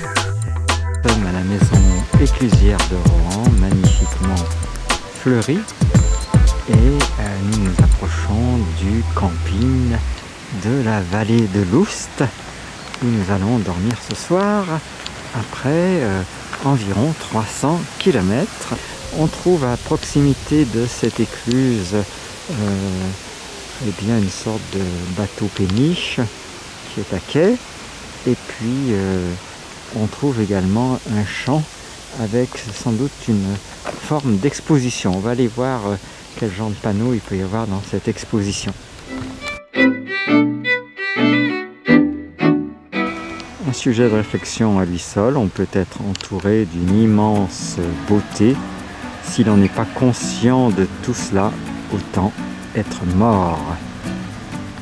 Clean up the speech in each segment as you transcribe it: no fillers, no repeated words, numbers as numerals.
Nous sommes à la maison Éclusière de Rohan, magnifiquement fleurie, et nous nous approchons du camping de la vallée de l'Oust où nous allons dormir ce soir après environ 300 km. On trouve à proximité de cette écluse eh bien une sorte de bateau péniche qui est à quai, et puis on trouve également un champ avec sans doute une forme d'exposition. On va aller voir quel genre de panneau il peut y avoir dans cette exposition. Un sujet de réflexion à lui seul, on peut être entouré d'une immense beauté. Si l'on n'est pas conscient de tout cela, autant être mort.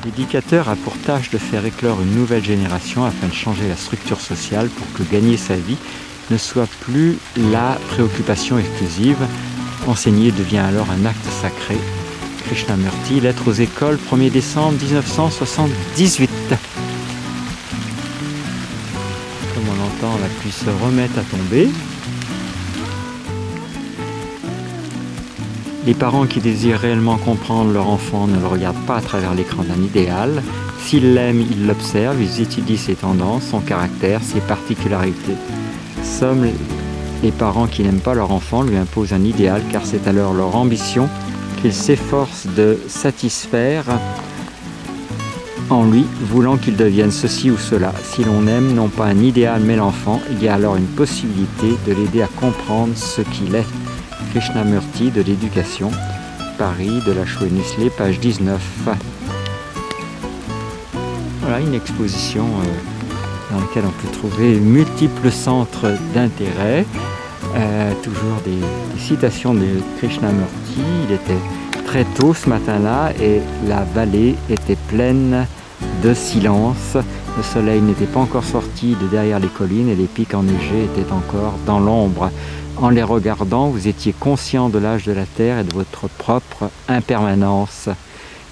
L'éducateur a pour tâche de faire éclore une nouvelle génération afin de changer la structure sociale pour que gagner sa vie ne soit plus la préoccupation exclusive. Enseigner devient alors un acte sacré. Krishnamurti, Lettres aux écoles, 1er décembre 1978. Comme on entend la pluie se remettre à tomber. Les parents qui désirent réellement comprendre leur enfant ne le regardent pas à travers l'écran d'un idéal. S'ils l'aiment, ils l'observent, ils étudient ses tendances, son caractère, ses particularités. Sommes les parents qui n'aiment pas leur enfant lui imposent un idéal car c'est alors leur ambition qu'ils s'efforcent de satisfaire en lui, voulant qu'il devienne ceci ou cela. Si l'on aime non pas un idéal mais l'enfant, il y a alors une possibilité de l'aider à comprendre ce qu'il est. Krishnamurti de l'éducation, Paris, de la Chouet-Nisslé, page 19. Voilà une exposition dans laquelle on peut trouver multiples centres d'intérêt, toujours des citations de Krishnamurti. Il était très tôt ce matin-là et la vallée était pleine de silence. Le soleil n'était pas encore sorti de derrière les collines et les pics enneigés étaient encore dans l'ombre. En les regardant, vous étiez conscient de l'âge de la Terre et de votre propre impermanence.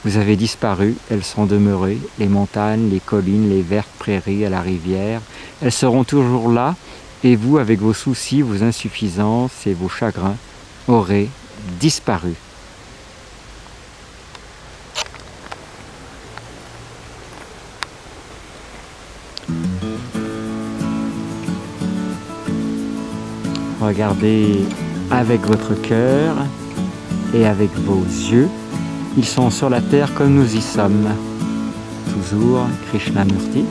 Vous avez disparu, elles sont demeurées, les montagnes, les collines, les vertes prairies à la rivière. Elles seront toujours là, et vous, avec vos soucis, vos insuffisances et vos chagrins, aurez disparu. Regardez avec votre cœur et avec vos yeux. Ils sont sur la terre comme nous y sommes. Toujours Krishnamurti.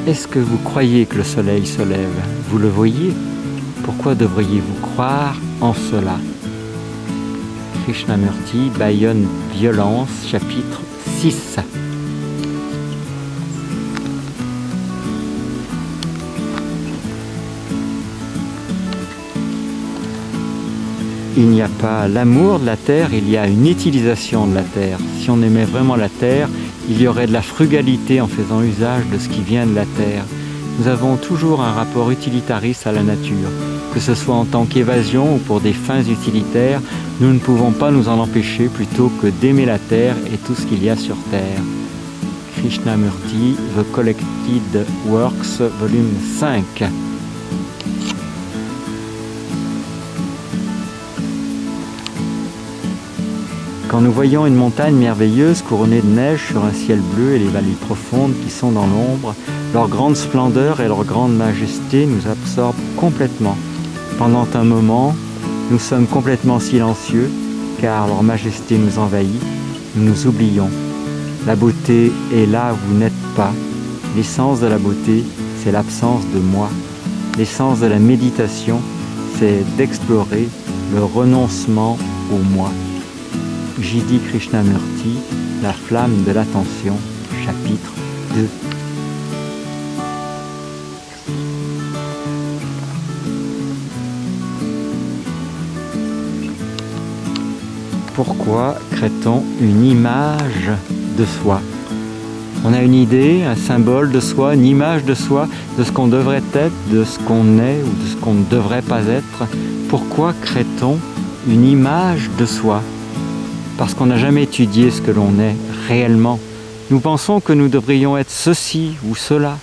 Est-ce que vous croyez que le soleil se lève? Vous le voyez? Pourquoi devriez-vous croire en cela? Krishnamurti, Bayonne Violence, chapitre 6. Il n'y a pas l'amour de la terre, il y a une utilisation de la terre. Si on aimait vraiment la terre, il y aurait de la frugalité en faisant usage de ce qui vient de la terre. Nous avons toujours un rapport utilitariste à la nature. Que ce soit en tant qu'évasion ou pour des fins utilitaires, nous ne pouvons pas nous en empêcher plutôt que d'aimer la terre et tout ce qu'il y a sur terre. Krishnamurti, The Collected Works, volume 5. Quand nous voyons une montagne merveilleuse couronnée de neige sur un ciel bleu et les vallées profondes qui sont dans l'ombre, leur grande splendeur et leur grande majesté nous absorbent complètement. Pendant un moment, nous sommes complètement silencieux car leur majesté nous envahit, nous nous oublions. La beauté est là où vous n'êtes pas. L'essence de la beauté, c'est l'absence de moi. L'essence de la méditation, c'est d'explorer le renoncement au moi. J.D. Krishnamurti, La flamme de l'attention, chapitre 2. Pourquoi crée-t-on une image de soi? On a une idée, un symbole de soi, une image de soi, de ce qu'on devrait être, de ce qu'on est ou de ce qu'on ne devrait pas être. Pourquoi crée-t-on une image de soi? parce qu'on n'a jamais étudié ce que l'on est réellement. Nous pensons que nous devrions être ceci ou cela,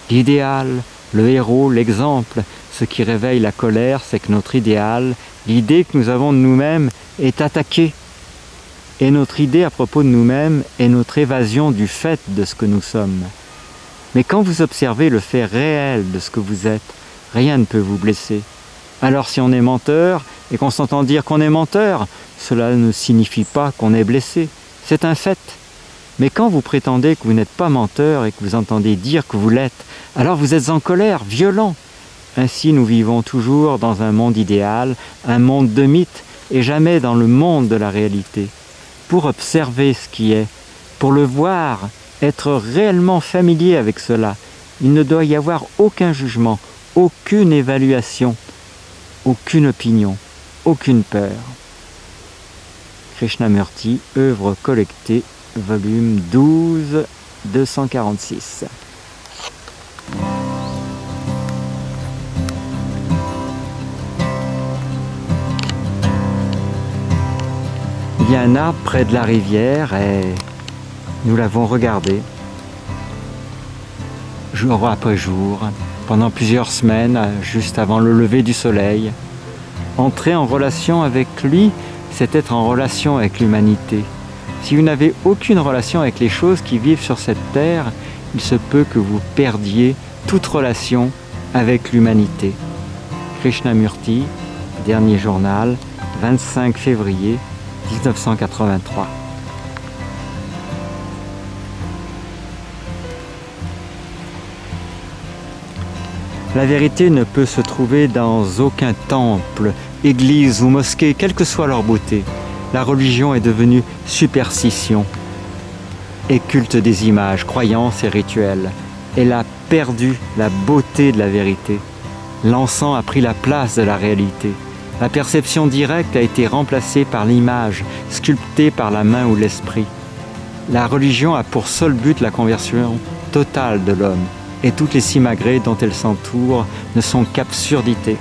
l'idéal, le héros, l'exemple. Ce qui réveille la colère, c'est que notre idéal, l'idée que nous avons de nous-mêmes, est attaquée. Et notre idée à propos de nous-mêmes est notre évasion du fait de ce que nous sommes. Mais quand vous observez le fait réel de ce que vous êtes, rien ne peut vous blesser. Alors si on est menteur et qu'on s'entend dire qu'on est menteur, cela ne signifie pas qu'on est blessé. C'est un fait. Mais quand vous prétendez que vous n'êtes pas menteur et que vous entendez dire que vous l'êtes, alors vous êtes en colère, violent. Ainsi nous vivons toujours dans un monde idéal, un monde de mythes, et jamais dans le monde de la réalité. Pour observer ce qui est, pour le voir, être réellement familier avec cela, il ne doit y avoir aucun jugement, aucune évaluation, aucune opinion, aucune peur. Krishnamurti, œuvre collectée, volume 12, 246. Il y a un arbre près de la rivière et nous l'avons regardé jour après jour, pendant plusieurs semaines, juste avant le lever du soleil. Entrer en relation avec lui, c'est être en relation avec l'humanité. Si vous n'avez aucune relation avec les choses qui vivent sur cette terre, il se peut que vous perdiez toute relation avec l'humanité. Krishnamurti, dernier journal, 25 février 1983. La vérité ne peut se trouver dans aucun temple, église ou mosquée, quelle que soit leur beauté. La religion est devenue superstition et culte des images, croyances et rituels. Elle a perdu la beauté de la vérité. L'encens a pris la place de la réalité. La perception directe a été remplacée par l'image, sculptée par la main ou l'esprit. La religion a pour seul but la conversion totale de l'homme, et toutes les simagrées dont elle s'entoure ne sont qu'absurdités.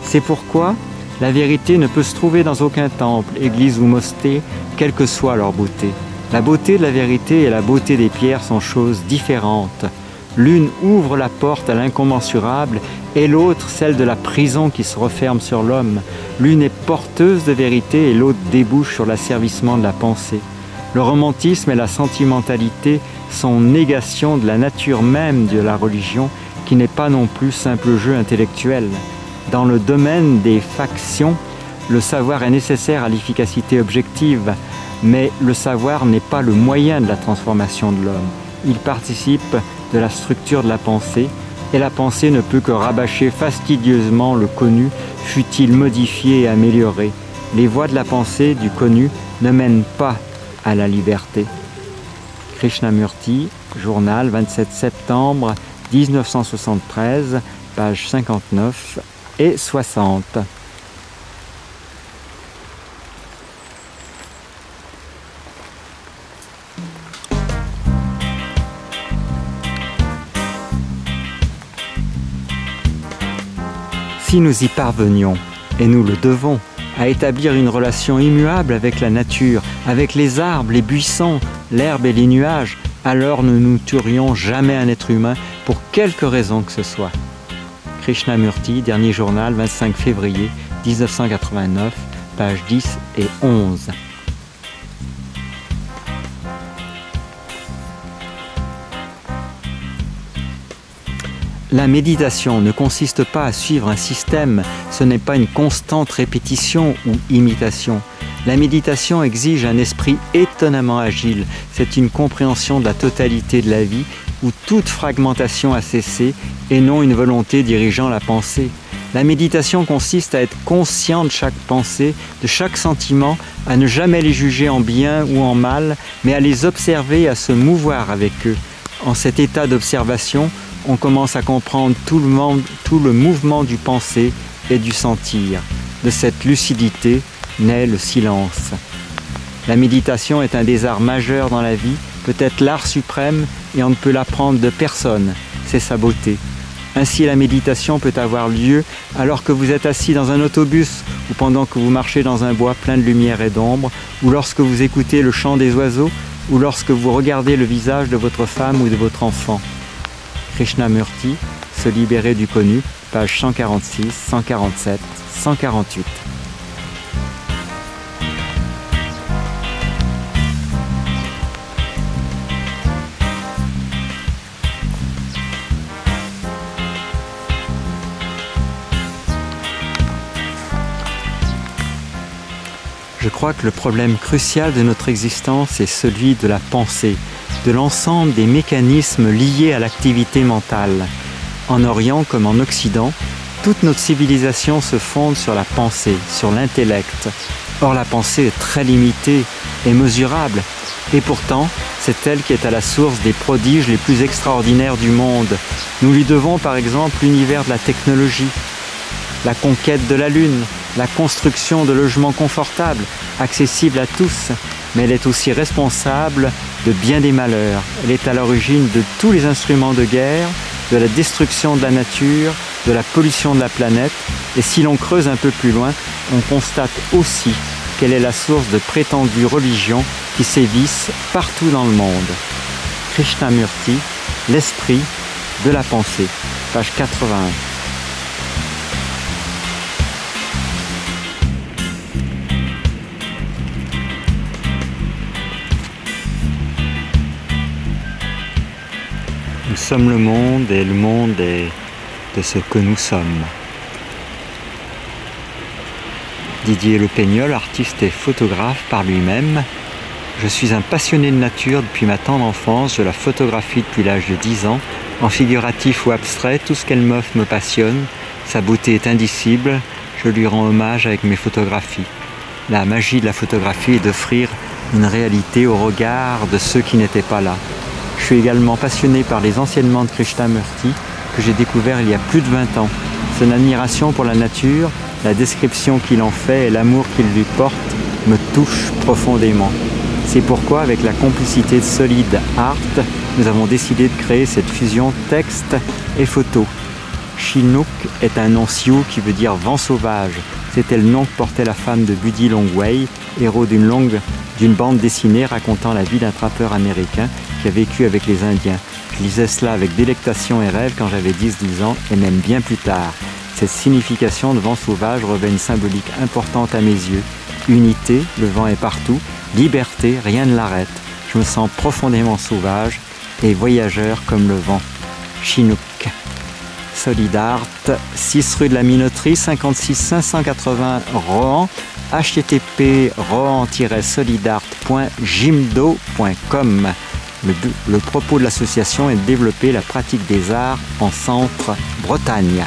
C'est pourquoi la vérité ne peut se trouver dans aucun temple, église ou mosquée, quelle que soit leur beauté. La beauté de la vérité et la beauté des pierres sont choses différentes. L'une ouvre la porte à l'incommensurable et l'autre celle de la prison qui se referme sur l'homme. L'une est porteuse de vérité et l'autre débouche sur l'asservissement de la pensée. Le romantisme et la sentimentalité sont négation de la nature même de la religion qui n'est pas non plus simple jeu intellectuel. Dans le domaine des factions, le savoir est nécessaire à l'efficacité objective, mais le savoir n'est pas le moyen de la transformation de l'homme. Il participe de la structure de la pensée, et la pensée ne peut que rabâcher fastidieusement le connu, fût-il modifié et amélioré. Les voies de la pensée du connu ne mènent pas à la liberté. Krishnamurti, journal, 27 septembre 1973, pages 59 et 60. Si nous y parvenions, et nous le devons, à établir une relation immuable avec la nature, avec les arbres, les buissons, l'herbe et les nuages, alors ne nous tuerions jamais un être humain pour quelque raison que ce soit. Krishnamurti, dernier journal, 25 février 1989, pages 10 et 11. La méditation ne consiste pas à suivre un système, ce n'est pas une constante répétition ou imitation. La méditation exige un esprit étonnamment agile, c'est une compréhension de la totalité de la vie où toute fragmentation a cessé et non une volonté dirigeant la pensée. La méditation consiste à être conscient de chaque pensée, de chaque sentiment, à ne jamais les juger en bien ou en mal, mais à les observer et à se mouvoir avec eux. En cet état d'observation, on commence à comprendre tout le mouvement du penser et du sentir. De cette lucidité naît le silence. La méditation est un des arts majeurs dans la vie, peut-être l'art suprême, et on ne peut l'apprendre de personne. C'est sa beauté. Ainsi, la méditation peut avoir lieu alors que vous êtes assis dans un autobus ou pendant que vous marchez dans un bois plein de lumière et d'ombre, ou lorsque vous écoutez le chant des oiseaux, ou lorsque vous regardez le visage de votre femme ou de votre enfant. Krishnamurti, Se libérer du connu, page 146, 147, 148. Je crois que le problème crucial de notre existence est celui de la pensée, de l'ensemble des mécanismes liés à l'activité mentale. En Orient comme en Occident, toute notre civilisation se fonde sur la pensée, sur l'intellect. Or la pensée est très limitée et mesurable, et pourtant c'est elle qui est à la source des prodiges les plus extraordinaires du monde. Nous lui devons par exemple l'univers de la technologie, la conquête de la Lune, la construction de logements confortables, accessibles à tous, mais elle est aussi responsable de bien des malheurs. Elle est à l'origine de tous les instruments de guerre, de la destruction de la nature, de la pollution de la planète, et si l'on creuse un peu plus loin, on constate aussi qu'elle est la source de prétendues religions qui sévissent partout dans le monde. Krishnamurti, l'esprit de la pensée, page 81. Nous sommes le monde et le monde est de ce que nous sommes. Didier Le Peignol, artiste et photographe par lui-même. Je suis un passionné de nature depuis ma tendre enfance, je la photographie depuis l'âge de 10 ans. En figuratif ou abstrait, tout ce qu'elle m'offre me passionne. Sa beauté est indicible, je lui rends hommage avec mes photographies. La magie de la photographie est d'offrir une réalité au regard de ceux qui n'étaient pas là. Je suis également passionné par les enseignements de Krishnamurti que j'ai découvert il y a plus de 20 ans. Son admiration pour la nature, la description qu'il en fait et l'amour qu'il lui porte me touchent profondément. C'est pourquoi, avec la complicité de Solid Art, nous avons décidé de créer cette fusion texte et photo. Chinook est un nom sioux qui veut dire vent sauvage. C'était le nom que portait la femme de Buddy Longway, héros d'une bande dessinée racontant la vie d'un trappeur américain qui a vécu avec les Indiens. Je lisais cela avec délectation et rêve quand j'avais 10-12 ans et même bien plus tard. Cette signification de vent sauvage revêt une symbolique importante à mes yeux. Unité, le vent est partout. Liberté, rien ne l'arrête. Je me sens profondément sauvage et voyageur comme le vent. Chinook. Solid Art, 6 rue de la Minoterie, 56 580 Rohan, http://rohan-solidart.jimdo.com. Le propos de l'association est de développer la pratique des arts en Centre-Bretagne.